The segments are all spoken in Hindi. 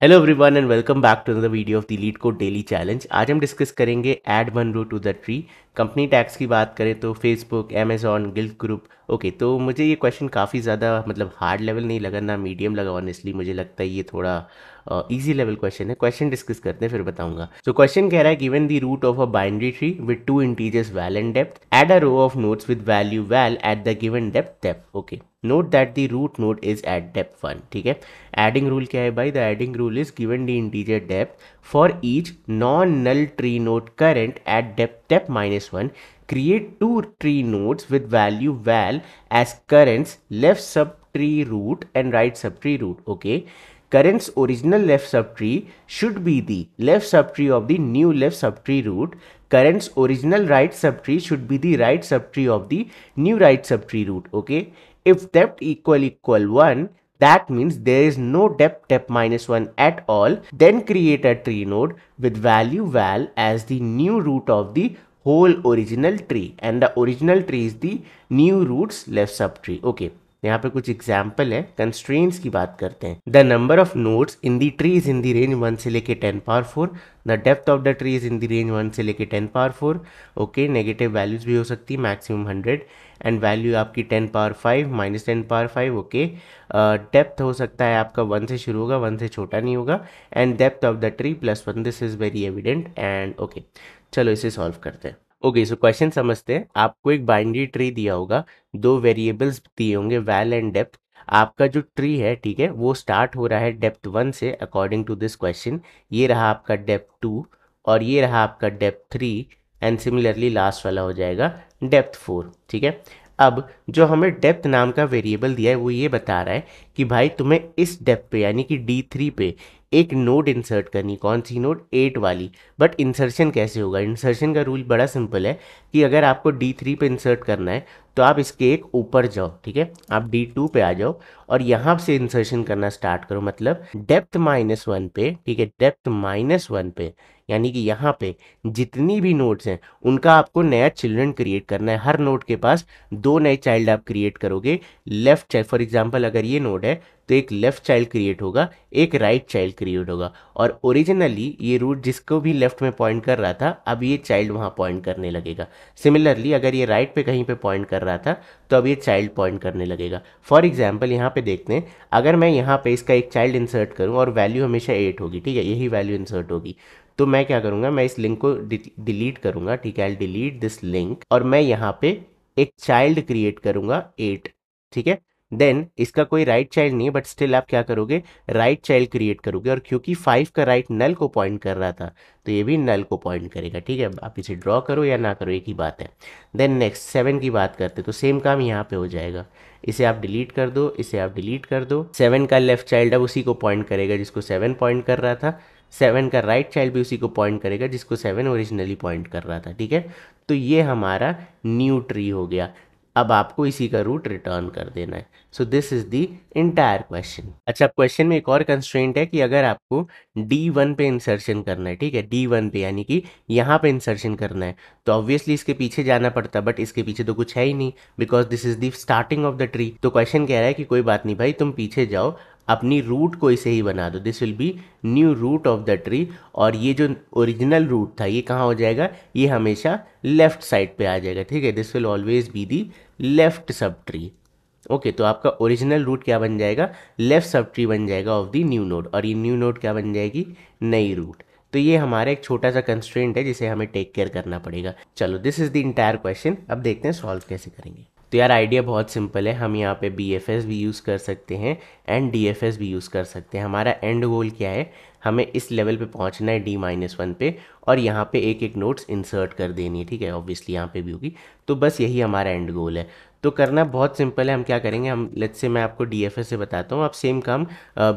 Hello everyone and welcome back to another video of the LeetCode daily challenge. आज हम डिस्कस करेंगे add one row to the tree. Company tags की बात करें तो Facebook, Amazon, Gilt group. Okay, तो मुझे ये क्वेश्चन काफ़ी ज़्यादा हार्ड लेवल नहीं लगा, ना मीडियम लगा। ऑनेस्टली मुझे लगता है ये थोड़ा इजी लेवल क्वेश्चन है। क्वेश्चन डिस्कस करते हैं फिर बताऊंगा। सो क्वेश्चन कह रहा है given the root of a binary tree with two integers val and depth, add a row of nodes with value val at the given depth. Okay, note that the root node is at depth 1। ठीक है, एडिंग रूल क्या है भाई? The adding rule is given the integer depth for each non null tree node current at depth -1, create two tree nodes with value val as currents left subtree root and right subtree root. Okay, currents original left subtree should be the left subtree of the new left subtree root. Currents original right subtree should be the right subtree of the new right subtree root. Okay, if depth equal 1, that means there is no depth -1 at all. Then create a tree node with value val as the new root of the whole original tree, and the original tree is the new roots left subtree. Okay, यहाँ पे कुछ एग्जाम्पल है। कंस्ट्रेंट्स की बात करते हैं। The number of nodes in the tree is in the range 1 से लेके 10 power 4। The depth of the tree is in the range 1 से लेके 10 पावर 4। ओके, नेगेटिव वैल्यूज भी हो सकती है, मैक्सिमम 100, एंड वैल्यू आपकी 10 power 5 minus 10 power 5। Okay, depth हो सकता है आपका 1 से शुरू होगा, 1 से छोटा नहीं होगा, and depth of the tree +1। This is very evident. And okay, चलो इसे सॉल्व करते हैं। ओके, सो क्वेश्चन समझते हैं। आपको एक बाइनरी ट्री दिया होगा, दो वेरिएबल्स दिए होंगे वैल एंड डेप्थ। आपका जो ट्री है, ठीक है, वो स्टार्ट हो रहा है डेप्थ 1 से अकॉर्डिंग टू दिस क्वेश्चन। ये रहा आपका डेप्थ 2 और ये रहा आपका डेप्थ 3, एंड सिमिलरली लास्ट वाला हो जाएगा डेप्थ 4। ठीक है, अब जो हमें डेप्थ नाम का वेरिएबल दिया है वो ये बता रहा है कि भाई तुम्हें इस डेप्थ पे यानी कि D3 पे एक नोड इंसर्ट करनी। कौन सी नोड? 8 वाली। बट इंसर्शन कैसे होगा? इंसर्शन का रूल बड़ा सिंपल है कि अगर आपको D3 पे इंसर्ट करना है तो आप इसके एक ऊपर जाओ। ठीक है, आप D2 पे आ जाओ और यहाँ से इंसर्शन करना स्टार्ट करो। मतलब डेप्थ -1 पे, ठीक है, डेप्थ -1 पे यानी कि यहाँ पे जितनी भी नोड्स हैं उनका आपको नया चिल्ड्रन क्रिएट करना है। हर नोड के पास दो नए चाइल्ड आप क्रिएट करोगे। लेफ्ट चाइल्ड, फॉर एग्जांपल अगर ये नोड है तो एक लेफ्ट चाइल्ड क्रिएट होगा, एक राइट चाइल्ड क्रिएट होगा। और ओरिजिनली ये रूट जिसको भी लेफ्ट में पॉइंट कर रहा था, अब ये चाइल्ड वहाँ पॉइंट करने लगेगा। सिमिलरली अगर ये राइट पे कहीं पे पॉइंट कर रहा था तो अब ये चाइल्ड पॉइंट करने लगेगा। फॉर एग्जाम्पल यहाँ पे देखते हैं, अगर मैं यहाँ पे इसका एक चाइल्ड इंसर्ट करूँ और वैल्यू हमेशा 8 होगी, ठीक है, यही वैल्यू इंसर्ट होगी, तो मैं क्या करूँगा, मैं इस लिंक को डिलीट करूँगा। ठीक है, आई डिलीट दिस लिंक और मैं यहाँ पे एक चाइल्ड क्रिएट करूँगा 8। ठीक है, देन इसका कोई राइट चाइल्ड नहीं है, बट स्टिल आप क्या करोगे, राइट चाइल्ड क्रिएट करोगे। और क्योंकि 5 का राइट नल को पॉइंट कर रहा था तो ये भी नल को पॉइंट करेगा। ठीक है, आप इसे ड्रॉ करो या ना करो, एक ही बात है। देन नेक्स्ट 7 की बात करते तो सेम काम यहाँ पे हो जाएगा। इसे आप डिलीट कर दो, इसे आप डिलीट कर दो। 7 का लेफ्ट चाइल्ड अब उसी को पॉइंट करेगा जिसको 7 पॉइंट कर रहा था। 7 का राइट चाइल्ड भी उसी को पॉइंट करेगा जिसको 7 ओरिजिनली पॉइंट कर रहा था। ठीक है, तो ये हमारा न्यू ट्री हो गया। अब आपको इसी का रूट रिटर्न कर देना है। So this is the entire question. अच्छा, क्वेश्चन में एक और कंस्ट्रेंट है कि अगर आपको D1 पे इंसर्शन करना है, ठीक है, D1 पे यानी कि यहाँ पे इंसर्शन करना है, तो ऑब्वियसली इसके पीछे जाना पड़ता, बट इसके पीछे तो कुछ है ही नहीं because this is the starting of the tree. तो क्वेश्चन कह रहा है कि कोई बात नहीं भाई, तुम पीछे जाओ, अपनी रूट को इसे ही बना दो। This will be new root of the tree. और ये जो ओरिजिनल रूट था ये कहाँ हो जाएगा? ये हमेशा लेफ्ट साइड पे आ जाएगा। ठीक है, this will always be the left sub tree. Okay, तो आपका ओरिजिनल रूट क्या बन जाएगा? लेफ्ट सब ट्री बन जाएगा ऑफ द न्यू नोड, और ये न्यू नोड क्या बन जाएगी? नई रूट। तो ये हमारा एक छोटा सा कंस्ट्रेंट है जिसे हमें टेक केयर करना पड़ेगा। चलो, this is the entire question. अब देखते हैं सॉल्व कैसे करेंगे। तो यार आइडिया बहुत सिंपल है। हम यहाँ पे BFS भी यूज़ कर सकते हैं एंड DFS भी यूज़ कर सकते हैं। हमारा एंड गोल क्या है? हमें इस लेवल पे पहुँचना है D-1 पे, और यहाँ पे एक एक नोट्स इंसर्ट कर देनी है। ठीक है, ऑब्वियसली यहाँ पे भी होगी। तो बस यही हमारा एंड गोल है। तो करना बहुत सिंपल है। हम क्या करेंगे, हम लेट्स से मैं आपको DFS से बताता हूँ, आप सेम काम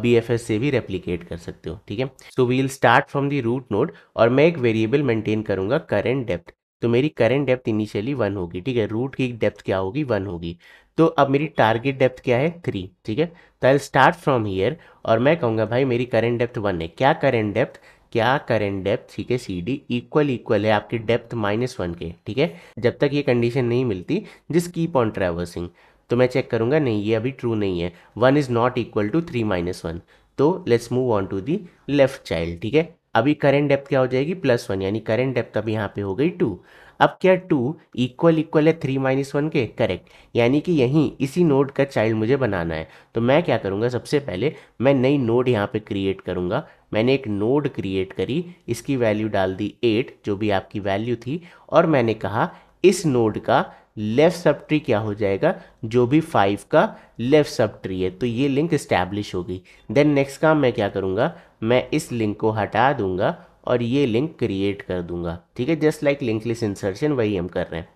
BFS से भी रेप्लिकेट कर सकते हो। ठीक है, so we will start from the root node और मैं एक वेरिएबल मेंटेन करूँगा करेंट डेप्थ। तो मेरी करेंट डेप्थ इनिशियली 1 होगी। ठीक है, रूट की डेप्थ क्या होगी? 1 होगी। तो अब मेरी टारगेट डेप्थ क्या है? 3। ठीक है, तो आई स्टार्ट फ्रॉम हियर और मैं कहूँगा भाई मेरी करेंट डेप्थ 1 है। क्या करेंट डेप्थ? क्या करेंट डेप्थ? ठीक है, CD इक्वल है आपकी डेप्थ -1 के। ठीक है, जब तक ये कंडीशन नहीं मिलती, जिस कीप ऑन ट्रैवर्सिंग, तो मैं चेक करूंगा नहीं, ये अभी ट्रू नहीं है। 1 इज नॉट इक्वल टू 3 - 1। तो let's move on to the left child, ठीक है। अभी करेंट डेप्थ क्या हो जाएगी, +1, यानी करेंट डेप्थ अब यहाँ पे हो गई 2। अब क्या 2 इक्वल इक्वल है 3 - 1 के, करेक्ट, यानी कि यहीं इसी नोड का चाइल्ड मुझे बनाना है। तो मैं क्या करूँगा, सबसे पहले मैं नई नोड यहाँ पे क्रिएट करूँगा। मैंने एक नोड क्रिएट करी, इसकी वैल्यू डाल दी 8 जो भी आपकी वैल्यू थी, और मैंने कहा इस नोड का लेफ्ट सब ट्री क्या हो जाएगा, जो भी 5 का लेफ्ट सब ट्री है। तो ये लिंक इस्टेब्लिश हो गई। देन नेक्स्ट काम मैं क्या करूँगा, मैं इस लिंक को हटा दूंगा और ये लिंक क्रिएट कर दूंगा, ठीक है। Just like link list insertion वही हम कर रहे हैं।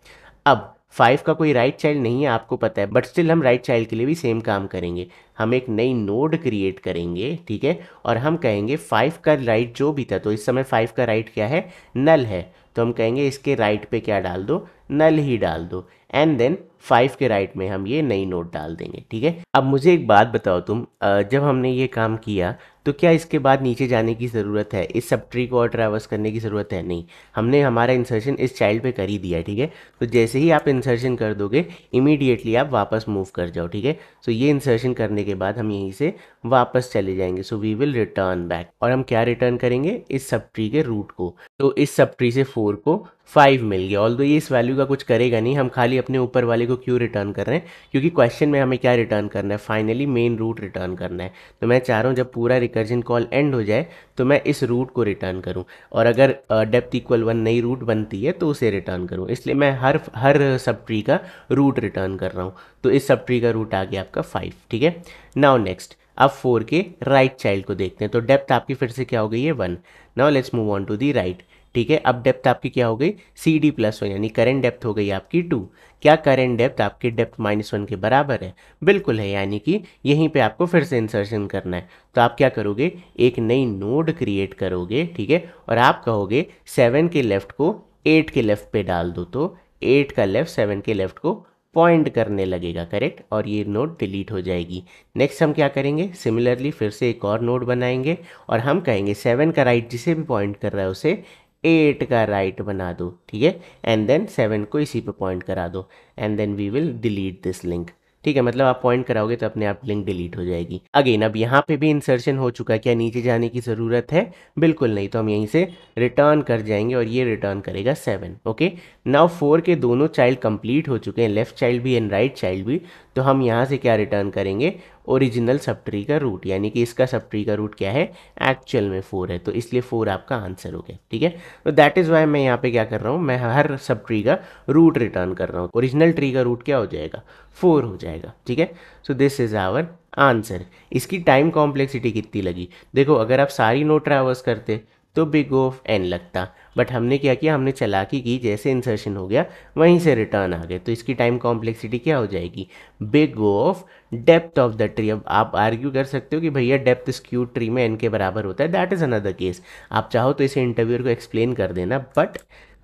अब 5 का कोई राइट चाइल्ड नहीं है आपको पता है, बट स्टिल हम राइट चाइल्ड के लिए भी सेम काम करेंगे। हम एक नई नोड क्रिएट करेंगे, ठीक है, और हम कहेंगे 5 का राइट जो भी था, तो इस समय 5 का राइट क्या है, नल है, तो हम कहेंगे इसके राइट पे क्या डाल दो, नल ही डाल दो। एंड देन 5 के राइट में हम ये नई नोड डाल देंगे, ठीक है। अब मुझे एक बात बताओ तुम, जब हमने ये काम किया तो क्या इसके बाद नीचे जाने की ज़रूरत है, इस सब ट्री को और ट्रैवर्स करने की ज़रूरत है, नहीं। हमने हमारा इंसर्शन इस चाइल्ड पे कर ही दिया है, ठीक है। तो जैसे ही आप इंसर्शन कर दोगे इमीडिएटली आप वापस मूव कर जाओ, ठीक है। सो ये इंसर्शन करने के बाद हम यहीं से वापस चले जाएंगे। So we will return back, और हम क्या रिटर्न करेंगे, इस सब ट्री के रूट को। तो इस सब ट्री से 4 को 5 मिल गया। ऑल्दो ये इस वैल्यू का कुछ करेगा नहीं, हम खाली अपने ऊपर वाले को क्यों रिटर्न कर रहे हैं, क्योंकि क्वेश्चन में हमें क्या रिटर्न करना है, फाइनली मेन रूट रिटर्न करना है। तो मैं चाह रहा हूँ जब पूरा रिकर्जन कॉल एंड हो जाए तो मैं इस रूट को रिटर्न करूँ, और अगर डेप्थ इक्वल 1 नई रूट बनती है तो उसे रिटर्न करूँ। इसलिए मैं हर सब ट्री का रूट रिटर्न कर रहा हूँ। तो इस सब ट्री का रूट आ गया आपका 5, ठीक है। नाउ नेक्स्ट, अब 4 के राइट चाइल्ड को देखते हैं। तो डेप्थ आपकी फिर से क्या हो गई है, 1। Now let's move on to the right, ठीक है। अब डेप्थ आपकी क्या हो गई, CD+1, यानी करेंट डेप्थ हो गई आपकी 2। क्या करेंट डेप्थ आपकी डेप्थ -1 के बराबर है, बिल्कुल है, यानी कि यहीं पे आपको फिर से इंसर्शन करना है। तो आप क्या करोगे, एक नई नोड क्रिएट करोगे, ठीक है, और आप कहोगे 7 के लेफ्ट को 8 के लेफ्ट पे डाल दो। तो 8 का लेफ्ट 7 के लेफ्ट को पॉइंट करने लगेगा, करेक्ट, और ये नोड डिलीट हो जाएगी। नेक्स्ट हम क्या करेंगे, सिमिलरली फिर से एक और नोड बनाएंगे, और हम कहेंगे 7 का राइट जिसे भी पॉइंट कर रहा है उसे 8 का राइट बना दो, ठीक है, एंड देन 7 को इसी पे पॉइंट करा दो, and then we will delete this link, ठीक है। मतलब आप पॉइंट कराओगे तो अपने आप लिंक डिलीट हो जाएगी। अगेन अब यहाँ पे भी इंसर्शन हो चुका है, क्या नीचे जाने की ज़रूरत है, बिल्कुल नहीं। तो हम यहीं से रिटर्न कर जाएंगे और ये रिटर्न करेगा 7, ओके। नाउ 4 के दोनों चाइल्ड कंप्लीट हो चुके हैं, लेफ्ट चाइल्ड भी एंड राइट चाइल्ड भी। तो हम यहाँ से क्या रिटर्न करेंगे, ओरिजिनल सब ट्री का रूट, यानी कि इसका सब ट्री का रूट क्या है, एक्चुअल में 4 है, तो इसलिए 4 आपका आंसर हो गया, ठीक है। तो दैट इज़ वाई मैं यहाँ पे क्या कर रहा हूँ, मैं हर सब ट्री का रूट रिटर्न कर रहा हूँ। ओरिजिनल ट्री का रूट क्या हो जाएगा, 4 हो जाएगा, ठीक है। So this is our answer. इसकी टाइम कॉम्प्लेक्सिटी कितनी लगी, देखो, अगर आप सारी नोड ट्रैवर्स करते तो बिग ऑफ एन लगता, बट हमने क्या किया, हमने चालाकी की, जैसे इंसर्शन हो गया वहीं से रिटर्न आ गए। तो इसकी टाइम कॉम्प्लेक्सिटी क्या हो जाएगी, big of depth of the tree. अब आप आर्ग्यू कर सकते हो कि भैया डेप्थ स्क्यूड ट्री में एन के बराबर होता है, दैट इज़ अनदर केस। आप चाहो तो इसे इंटरव्यूअर को एक्सप्लेन कर देना, but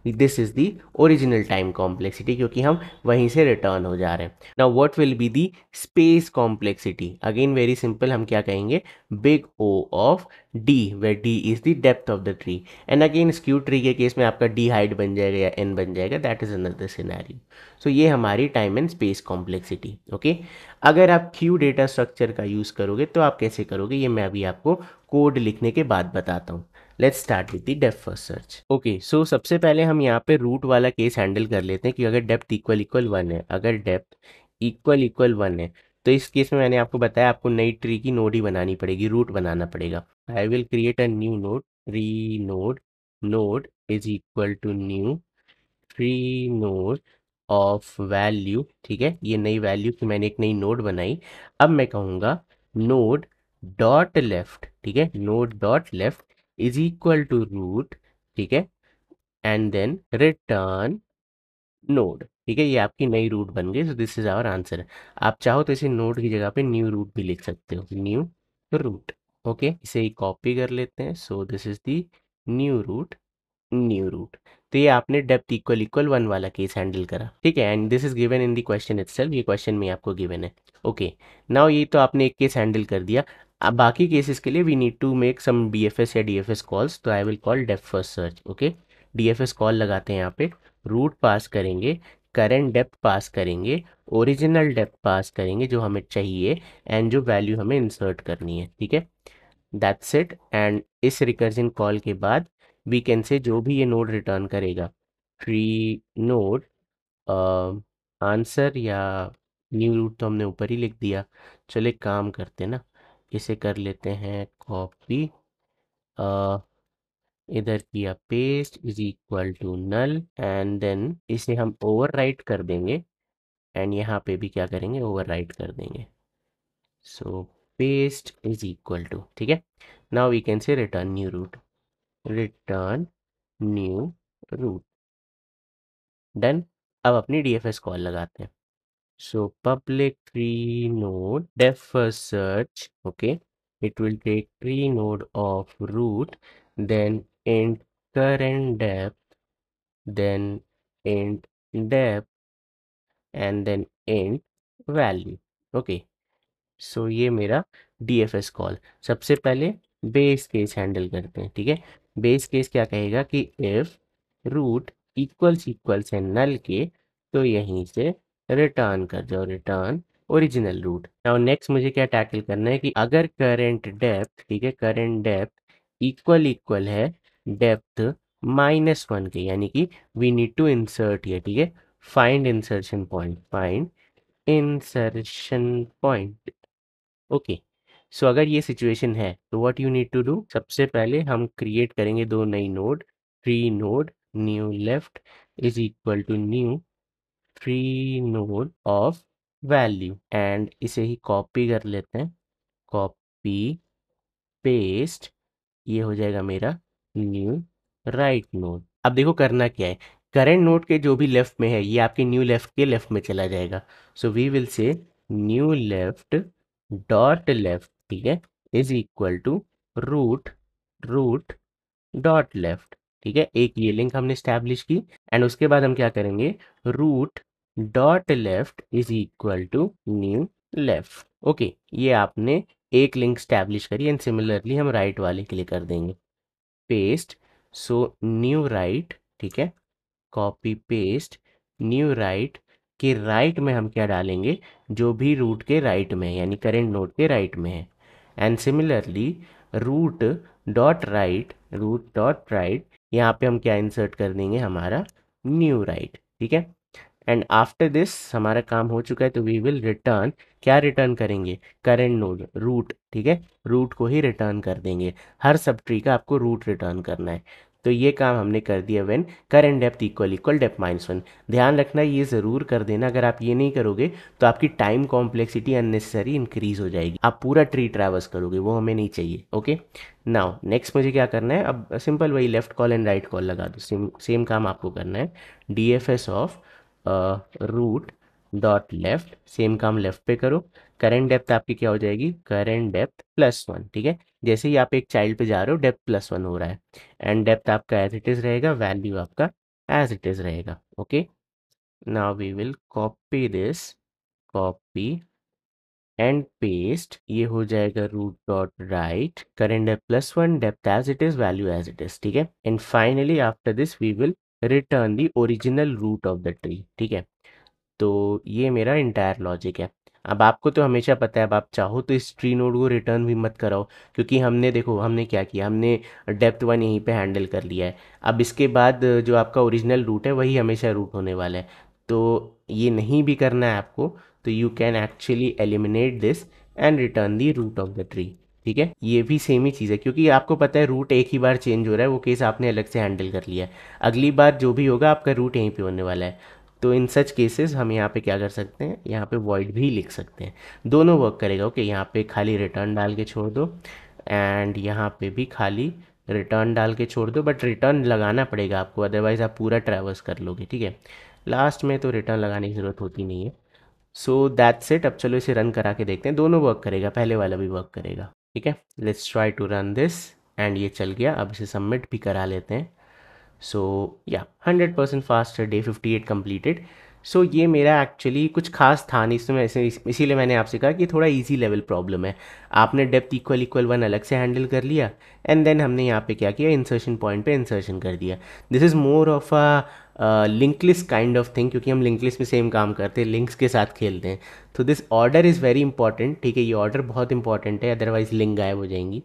this is the original time complexity, क्योंकि हम वहीं से रिटर्न हो जा रहे हैं। Now what will be the space complexity, again very simple, हम क्या कहेंगे, big O of D, where D is the depth of the tree, and again skew tree के केस में आपका डी हाइट बन जाएगा या एन बन जाएगा, दैट इज अनदर सिनेरियो। सो ये हमारी time and space complexity, okay. अगर आप क्यू डेटा स्ट्रक्चर का यूज़ करोगे तो आप कैसे करोगे, ये मैं अभी आपको कोड लिखने के बाद बताता हूँ। Let's start with the depth first search, okay. So सबसे पहले हम यहाँ पे रूट वाला केस हैंडल कर लेते हैं कि अगर डेप्थ इक्वल इक्वल 1 है, अगर डेप्थ इक्वल इक्वल 1 है, तो इस केस में मैंने आपको बताया आपको नई ट्री की नोड ही बनानी पड़ेगी, रूट बनाना पड़ेगा। I will create a new node, tree node, node is equal to new tree node of value, ठीक है। ये नई वैल्यू की मैंने एक नई नोड बनाई। अब मैं कहूँगा नोड डॉट लेफ्ट, ठीक है, node dot left is equal to root, ठीक है, एंड देन रिटर्न नोड, ठीक है। ये आपकी नई रूट बन गई। So this is our answer. आप चाहो तो इसे नोड की जगह पे न्यू रूट भी लिख सकते हो, न्यू रूट, ओके। इसे ही कॉपी कर लेते हैं। सो this is the new root, new root. तो ये आपने डेप्थ इक्वल इक्वल 1 वाला केस हैंडल करा, ठीक है, and this is given in the question itself, ये क्वेश्चन में आपको गिवन है, ओके। नाउ ये तो आपने एक केस हैंडल कर दिया। अब बाकी केसेस के लिए we need to make some BFS या डीएफएस कॉल्स, तो I will call depth first search, okay. DFS call लगाते हैं यहाँ पे, रूट पास करेंगे, करेंट डेप्थ पास करेंगे, ओरिजिनल डेप्थ पास करेंगे जो हमें चाहिए, एंड जो वैल्यू हमें इंसर्ट करनी है, ठीक है। That's it. एंड इस रिकर्जन कॉल के बाद वी कैन से जो भी ये नोड रिटर्न करेगा, ट्री नोड आंसर या न्यू रूट तो हमने ऊपर ही लिख दिया। चलो एक काम करते हैं ना, इसे कर लेते हैं कॉपी, इधर किया paste is equal to null, and then इसे हम ओवरराइट कर देंगे, एंड यहाँ पे भी क्या करेंगे, ओवरराइट कर देंगे। So paste is equal to, ठीक है। Now we can say return new root, return new root, done. अब अपनी डीएफएस कॉल लगाते हैं। So public tree node depth first search, okay, it will take tree node of root, then int current depth, then int depth, and then int value, okay। सो ये मेरा डीएफएस कॉल। सबसे पहले बेस केस हैंडल करते हैं, ठीक है। बेस केस क्या कहेगा कि इफ रूट इक्वल्स है नल के, तो यहीं से रिटर्न कर जाओ, return original root. Now next मुझे क्या टैकल करना है कि अगर करेंट डेप्थ, ठीक है, करेंट डेप्थ इक्वल है डेप्थ -1 के, यानी कि वी नीड टू इंसर्ट ये, ठीक है। Find insertion point, find insertion point, okay. So अगर ये सिचुएशन है तो what you need to do, सबसे पहले हम क्रिएट करेंगे दो नई node, tree node new left is equal to new tree node of value, and इसे ही कॉपी कर लेते हैं, कॉपी पेस्ट, ये हो जाएगा मेरा न्यू राइट नोड। अब देखो करना क्या है, करेंट नोड के जो भी लेफ्ट में है ये आपके न्यू लेफ्ट के लेफ्ट में चला जाएगा। So we will say new left dot left, ठीक है, is equal to root root dot left, ठीक है। एक ये लिंक हमने स्टैब्लिश की, एंड उसके बाद हम क्या करेंगे, root dot left is equal to new left, okay. ये आपने एक लिंक स्टैब्लिश करी, एंड सिमिलरली हम राइट वाले के लिए कर देंगे पेस्ट। सो न्यू राइट, ठीक है, कॉपी पेस्ट न्यू राइट के राइट में हम क्या डालेंगे, जो भी रूट के राइट में है, यानी करेंट नोड के राइट में है। And similarly root dot right यहाँ पे हम क्या इंसर्ट कर देंगे, हमारा न्यू राइट, ठीक है। एंड आफ्टर दिस हमारा काम हो चुका है, तो वी विल रिटर्न, क्या रिटर्न करेंगे, करेंट नोड रूट, ठीक है, रूट को ही रिटर्न कर देंगे। हर सब ट्री का आपको रूट रिटर्न करना है। तो ये काम हमने कर दिया when current depth equal depth -1। ध्यान रखना ये ज़रूर कर देना, अगर आप ये नहीं करोगे तो आपकी टाइम कॉम्प्लेक्सिटी अननेसेसरी इंक्रीज हो जाएगी, आप पूरा ट्री ट्रैवर्स करोगे, वो हमें नहीं चाहिए, ओके। नाउ नेक्स्ट मुझे क्या करना है, अब सिंपल वही left call and right call लगा दो, सेम काम आपको करना है, D F S of root dot left, same काम लेफ्ट पे करो। करेंट डेप्थ आपकी क्या हो जाएगी, करेंट डेप्थ +1, ठीक है। जैसे ही आप एक चाइल्ड पे जा रहे हो डेप्थ +1 हो रहा है, एंड डेप्थ आपका एज इट इज़ रहेगा, वैल्यू आपका एज इट इज़ रहेगा, okay. Now we will copy this, copy and paste, ये हो जाएगा root dot right, current depth +1, depth as it is, value as it is, ठीक है। And finally after this we will return the original root of the tree, ठीक है। तो ये मेरा इंटायर लॉजिक है। अब आपको तो हमेशा पता है, अब आप चाहो तो इस ट्री नोड को रिटर्न भी मत कराओ, क्योंकि हमने देखो हमने क्या किया, हमने डेप्थ 1 यहीं पे हैंडल कर लिया है। अब इसके बाद जो आपका ओरिजिनल रूट है वही हमेशा रूट होने वाला है, तो ये नहीं भी करना है आपको, तो you can actually eliminate this and return the root of the tree, ठीक है। ये भी सेम ही चीज़ है, क्योंकि आपको पता है रूट एक ही बार चेंज हो रहा है, वो केस आपने अलग से हैंडल कर लिया है। अगली बार जो भी होगा आपका रूट यहीं पे होने वाला है। तो इन सच केसेस हम यहाँ पे क्या कर सकते हैं, यहाँ पे वॉइड भी लिख सकते हैं, दोनों वर्क करेगा, ओके। यहाँ पे खाली रिटर्न डाल के छोड़ दो, एंड यहाँ पे भी खाली रिटर्न डाल के छोड़ दो, बट रिटर्न लगाना पड़ेगा आपको, अदरवाइज आप पूरा ट्रैवर्स कर लोगे, ठीक है। लास्ट में तो रिटर्न लगाने की ज़रूरत होती नहीं है। So that's it. अब चलो इसे रन करा के देखते हैं, दोनों वर्क करेगा, पहले वाला भी वर्क करेगा, ठीक है। Let's try to run this, and ये चल गया। अब इसे सबमिट भी करा लेते हैं। सो या 100% फास्ट, डे 58 कंप्लीटेड। सो ये मेरा एक्चुअली कुछ खास था नहीं इसमें, ऐसे इसीलिए मैंने आपसे कहा कि थोड़ा इजी लेवल प्रॉब्लम है। आपने डेप्थ इक्वल 1 अलग से हैंडल कर लिया, एंड देन हमने यहाँ पे क्या किया, इंसर्शन पॉइंट पे इंसर्शन कर दिया। This is more of a link list kind of thing, क्योंकि हम लिंक लिस्ट में सेम काम करते हैं, लिंक्स के साथ खेलते हैं। तो this order is very important, ठीक है, ये ऑर्डर बहुत इंपॉर्टेंट है, अदरवाइज लिंक गायब हो जाएंगी।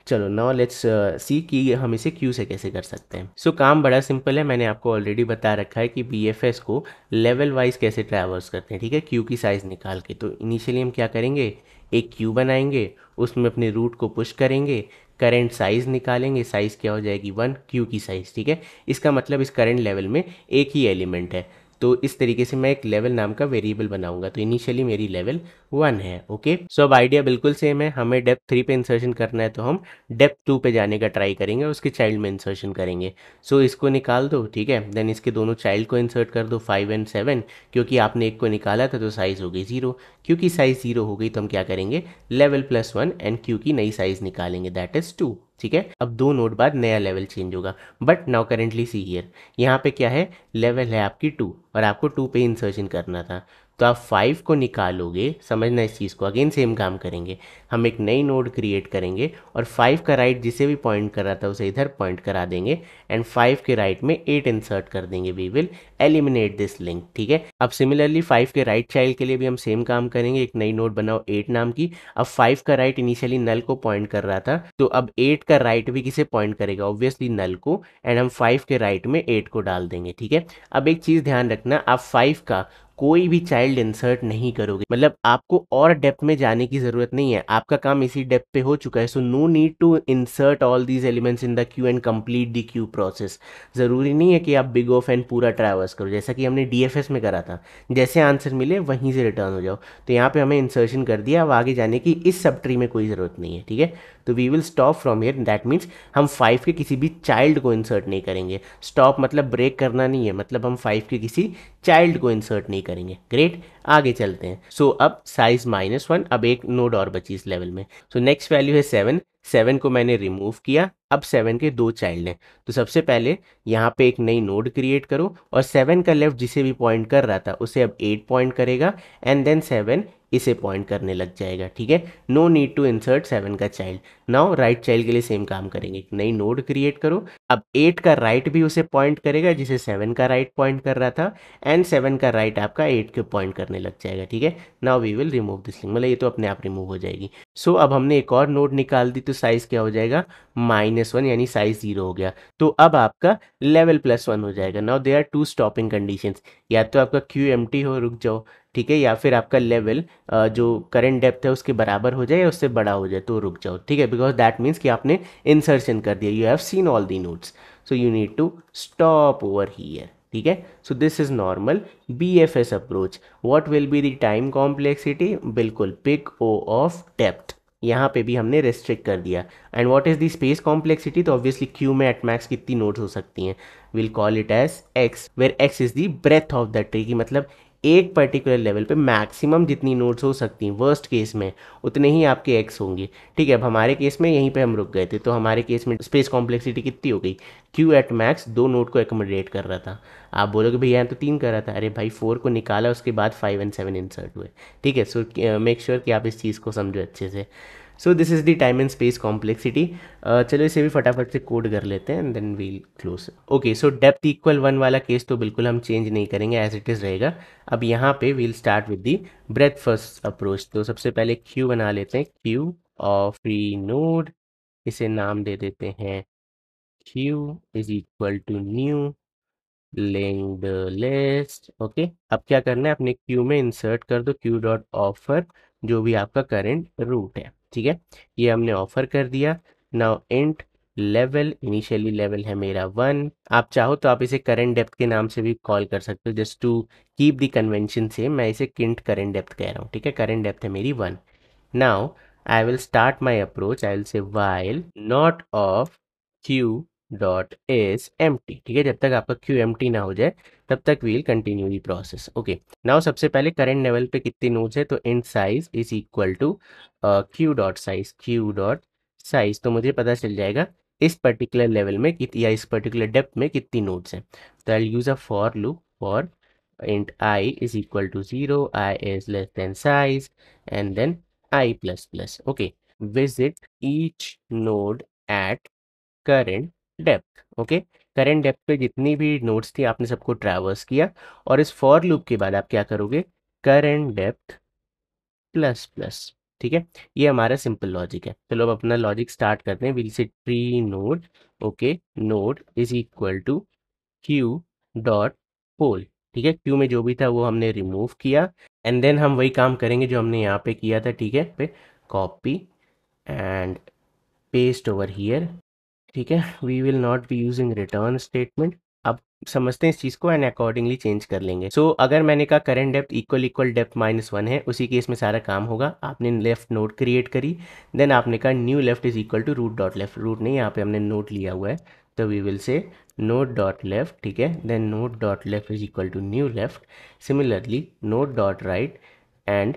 चलो नाउ लेट्स सी कि हम इसे क्यू से कैसे कर सकते हैं। सो काम बड़ा सिंपल है, मैंने आपको ऑलरेडी बता रखा है कि BFS को लेवल वाइज कैसे ट्रैवर्स करते हैं, ठीक है, क्यू की साइज़ निकाल के। तो इनिशियली हम क्या करेंगे, एक क्यू बनाएंगे, उसमें अपने रूट को पुश करेंगे, करेंट साइज़ निकालेंगे, साइज़ क्या हो जाएगी 1, क्यू की साइज़, ठीक है। इसका मतलब इस करेंट लेवल में एक ही एलिमेंट है, तो इस तरीके से मैं एक लेवल नाम का वेरिएबल बनाऊंगा। तो इनिशियली मेरी लेवल 1 है, ओके। सो अब आइडिया बिल्कुल सेम है, हमें डेप्थ 3 पे इंसर्शन करना है, तो हम डेप्थ 2 पे जाने का ट्राई करेंगे, उसके चाइल्ड में इंसर्शन करेंगे। सो इसको निकाल दो, ठीक है, देन इसके दोनों चाइल्ड को इंसर्ट कर दो 5 एंड 7, क्योंकि आपने एक को निकाला था तो साइज़ हो गई 0। क्योंकि साइज़ 0 हो गई तो हम क्या करेंगे, लेवल +1 एंड क्यू की नई साइज़ निकालेंगे, दैट इज़ 2, ठीक है। अब 2 नोड बाद नया लेवल चेंज होगा, but now currently see here, यहाँ पे क्या है, लेवल है आपकी 2 और आपको 2 पे इंसर्शन करना था, तो आप 5 को निकालोगे, समझना इस चीज़ को, अगेन सेम काम करेंगे, हम एक नई नोड क्रिएट करेंगे और 5 का राइट जिसे भी पॉइंट कर रहा था उसे इधर पॉइंट करा देंगे एंड 5 के राइट में 8 इंसर्ट कर देंगे, we will eliminate this link, ठीक है। अब सिमिलरली 5 के राइट चाइल्ड के लिए भी हम सेम काम करेंगे, एक नई नोड बनाओ 8 नाम की। अब 5 का राइट इनिशियली नल को पॉइंट कर रहा था, तो अब 8 का राइट भी किसे पॉइंट करेगा, ऑब्वियसली नल को, एंड हम 5 के राइट में 8 को डाल देंगे, ठीक है। अब एक चीज़ ध्यान रखना, आप 5 का कोई भी चाइल्ड इंसर्ट नहीं करोगे, मतलब आपको और डेप्थ में जाने की जरूरत नहीं है, आपका काम इसी डेप्थ पे हो चुका है। So no need to insert all these elements in the queue and complete the queue process. ज़रूरी नहीं है कि आप बिग ऑफ एंड पूरा ट्रैवर्स करो, जैसा कि हमने DFS में करा था, जैसे आंसर मिले वहीं से रिटर्न हो जाओ। तो यहाँ पे हमें इंसर्शन कर दिया, अब आगे जाने की इस सब ट्री में कोई ज़रूरत नहीं है, ठीक है। तो we will stop from here, that means हम 5 के किसी भी चाइल्ड को इंसर्ट नहीं करेंगे। स्टॉप मतलब ब्रेक करना नहीं है, मतलब हम 5 के किसी चाइल्ड को इंसर्ट नहीं करेंगे। ग्रेट, आगे चलते हैं। सो अब साइज -1, अब एक नोड और बची इस लेवल में। सो नेक्स्ट वैल्यू है 7, 7 को मैंने रिमूव किया, अब 7 के 2 चाइल्ड हैं, तो सबसे पहले यहाँ पे एक नई नोड क्रिएट करो और 7 का लेफ्ट जिसे भी पॉइंट कर रहा था उसे अब 8 पॉइंट करेगा एंड देन 7 इसे पॉइंट करने लग जाएगा, ठीक है। नो नीड टू इंसर्ट 7 का चाइल्ड। नाउ राइट चाइल्ड के लिए सेम काम करेंगे, एक नई नोड क्रिएट करो, अब 8 का राइट भी उसे पॉइंट करेगा जिसे 7 का राइट पॉइंट कर रहा था एंड 7 का राइट आपका 8 के पॉइंट करने लग जाएगा, ठीक है। Now we will remove this link, मतलब ये तो अपने आप रिमूव हो जाएगी। सो अब हमने एक और नोड निकाल दी, तो साइज क्या हो जाएगा, -1, यानी साइज 0 हो गया। तो अब आपका लेवल +1 हो जाएगा। Now there are two stopping conditions, या तो आपका क्यू एम्प्टी हो, रुक जाओ, ठीक है, या फिर आपका लेवल जो करेंट डेप्थ है उसके बराबर हो जाए या उससे बड़ा हो जाए तो रुक जाओ, ठीक है, बिकॉज दैट मीन्स कि आपने इंसर्शन कर दिया, you have seen all the nodes, so you need to stop over here, ठीक है। So this is normal BFS approach. What will be the time complexity, बिल्कुल पिक O ऑफ डेप्थ, यहाँ पे भी हमने रेस्ट्रिक्ट कर दिया। And what is the space complexity, तो ऑब्वियसली क्यू में एट मैक्स कितनी नोड्स हो सकती हैं, will call it as x, where x is the breath of the tree, की मतलब एक पर्टिकुलर लेवल पे मैक्सिमम जितनी नोड्स हो सकती हैं वर्स्ट केस में उतने ही आपके x होंगे, ठीक है। अब हमारे केस में यहीं पे हम रुक गए थे, तो हमारे केस में स्पेस कॉम्प्लेक्सिटी कितनी हो गई, q एट मैक्स 2 नोड को एकोमोडेट कर रहा था। आप बोलोगे भैया तो 3 कर रहा था, अरे भाई 4 को निकाला उसके बाद 5 एंड 7 इंसर्ट हुए, ठीक है। सो मेक श्योर कि आप इस चीज़ को समझो अच्छे से। So this is the time and space complexity. चलो इसे भी फटाफट से कोड कर लेते हैं and then we'll close. Okay, so depth equal 1 वाला केस तो बिल्कुल हम चेंज नहीं करेंगे, एज इट इज़ रहेगा। अब यहाँ पे we'll start with the breadth first approach. तो सबसे पहले क्यू बना लेते हैं, क्यू ऑफ फ्री नोड, इसे नाम दे देते हैं queue is equal to new linked list, okay. अब क्या करना है, अपने क्यू में इंसर्ट कर दो क्यू डॉट ऑफर, जो भी आपका करंट रूट है, ठीक है, ये हमने ऑफर कर दिया। Now int level, initially level है मेरा 1, आप चाहो तो आप इसे करंट डेप्थ के नाम से भी कॉल कर सकते हो, just to keep the convention same, मैं इसे किंट करंट डेप्थ कह रहा हूँ, ठीक है। करंट डेप्थ है मेरी 1। Now I will start my approach, I will say while not of Q dot is empty, ठीक है, जब तक आपका क्यू एम्प्टी ना हो जाए तब तक we'll continue the process, okay. Now सबसे पहले करंट लेवल पे कितनी नोड्स है, तो int size is equal to queue dot size, queue dot size, तो मुझे पता चल जाएगा इस पर्टिकुलर लेवल में या इस पर्टिकुलर डेप्थ में कितनी नोड्स हैं। तो I use a for loop for int I is equal to 0, I is less than size, and then I plus plus, okay. Visit each node at current depth. Okay, current depth पे जितनी भी नोड्स थी आपने सबको ट्रैवर्स किया, और इस फॉर लूप के बाद आप क्या करोगे, करंट डेप्थ प्लस प्लस। ठीक है, ये हमारा सिंपल लॉजिक है। चलो अब अपना लॉजिक स्टार्ट करते हैं। Will say tree node, okay, node is equal to queue dot poll. ठीक है, क्यू में जो भी था वो हमने रिमूव किया, एंड देन हम वही काम करेंगे जो हमने यहाँ पे किया था। ठीक है, पे copy and paste over here. ठीक है, we will not be using return statement. अब समझते हैं इस चीज़ को एंड अकॉर्डिंगली चेंज कर लेंगे। सो अगर मैंने कहा current depth equal equal depth -1 है, उसी केस में सारा काम होगा। आपने लेफ्ट नोड क्रिएट करी, देन आपने कहा new left is equal to root dot left. Root नहीं, यहाँ पे हमने नोड लिया हुआ है, तो we will say node dot left. ठीक है, then node dot left is equal to new left. Similarly node dot right, and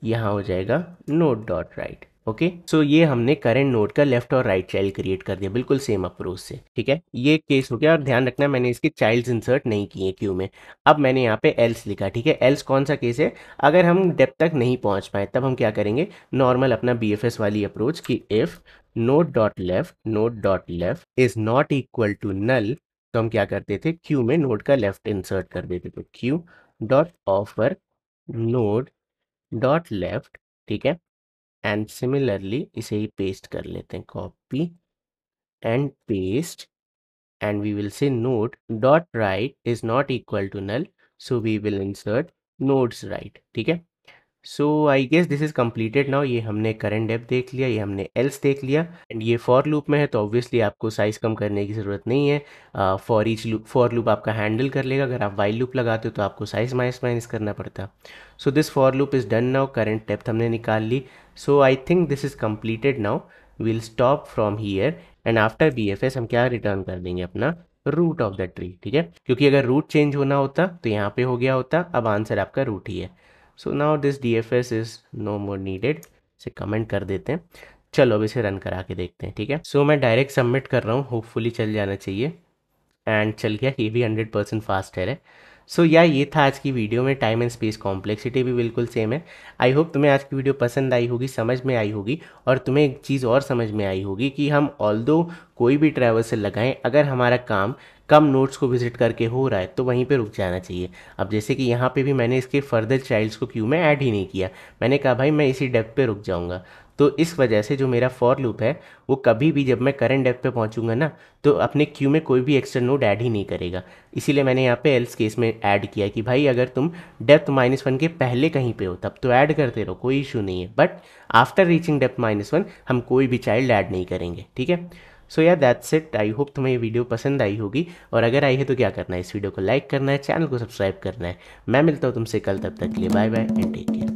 यहाँ हो जाएगा नोड डॉट राइट। ओके, सो ये हमने करंट नोड का लेफ्ट और राइट चाइल्ड क्रिएट कर दिया, बिल्कुल सेम अप्रोच से। ठीक है, ये केस हो गया, और ध्यान रखना मैंने इसके चाइल्ड्स इंसर्ट नहीं किए क्यू में। अब मैंने यहाँ पे एल्स लिखा। ठीक है, एल्स कौन सा केस है, अगर हम डेप्थ तक नहीं पहुंच पाए तब हम क्या करेंगे, नॉर्मल अपना बीएफएस वाली अप्रोच की if node dot left is not equal to null, तो हम क्या करते थे, क्यू में नोड का लेफ्ट इंसर्ट कर देते थे, Q dot offer node dot left. ठीक है, एंड सिमिलरली इसे ही पेस्ट कर लेते हैं, copy and paste, and we will say node dot right is not equal to null, so we will insert nodes right। ठीक है, so I guess this is completed now। ये हमने करंट डेप्थ देख लिया, ये हमने एल्स देख लिया, एंड ये फॉर लूप में है तो ऑब्वियसली आपको साइज कम करने की ज़रूरत नहीं है। फॉर लूप आपका हैंडल कर लेगा। अगर आप वाइल लूप लगाते हो तो आपको साइज माइनस माइनस करना पड़ता। So this for loop is done now, current depth हमने निकाल ली। So I think this is completed now. Will stop from here, and after B F S हम क्या रिटर्न कर देंगे, अपना रूट ऑफ द ट्री। ठीक है, क्योंकि अगर रूट चेंज होना होता तो यहाँ पे हो गया होता, अब आंसर आपका रूट ही है। So now this DFS is no more needed, इसे कमेंट कर देते हैं। चलो अब इसे रन करा के देखते हैं। ठीक है, सो मैं डायरेक्ट सबमिट कर रहा हूँ, होपफुली चल जाना चाहिए, एंड चल गया, ये भी 100% फास्ट है। सो या ये था आज की वीडियो में, टाइम एंड स्पेस कॉम्प्लेक्सिटी भी बिल्कुल सेम है। आई होप तुम्हें आज की वीडियो पसंद आई होगी, समझ में आई होगी, और तुम्हें एक चीज़ और समझ में आई होगी कि हम ऑल्दो कोई भी ट्रैवर्सल लगाएं, अगर हमारा काम कम नोड्स को विजिट करके हो रहा है तो वहीं पे रुक जाना चाहिए। अब जैसे कि यहाँ पे भी मैंने इसके फर्दर चाइल्ड्स को क्यू में ऐड ही नहीं किया, मैंने कहा भाई मैं इसी डेप्थ पे रुक जाऊँगा। तो इस वजह से जो मेरा फॉर लूप है वो कभी भी जब मैं करंट डेप्थ पे पहुंचूंगा ना, तो अपने क्यू में कोई भी एक्स्ट्रा नोड ऐड ही नहीं करेगा। इसीलिए मैंने यहाँ पे एल्स केस में ऐड किया कि भाई अगर तुम डेप्थ -1 के पहले कहीं पे हो तब तो ऐड करते रहो, कोई इशू नहीं है, बट आफ्टर रीचिंग डेप्थ -1 हम कोई भी चाइल्ड ऐड नहीं करेंगे। ठीक है, सो या दैट्स इट। आई होप तुम्हें ये वीडियो पसंद आई होगी, और अगर आई है तो क्या करना है, इस वीडियो को लाइक करना है, चैनल को सब्सक्राइब करना है। मैं मिलता हूँ तुमसे कल, तब तक के लिए bye bye and take care.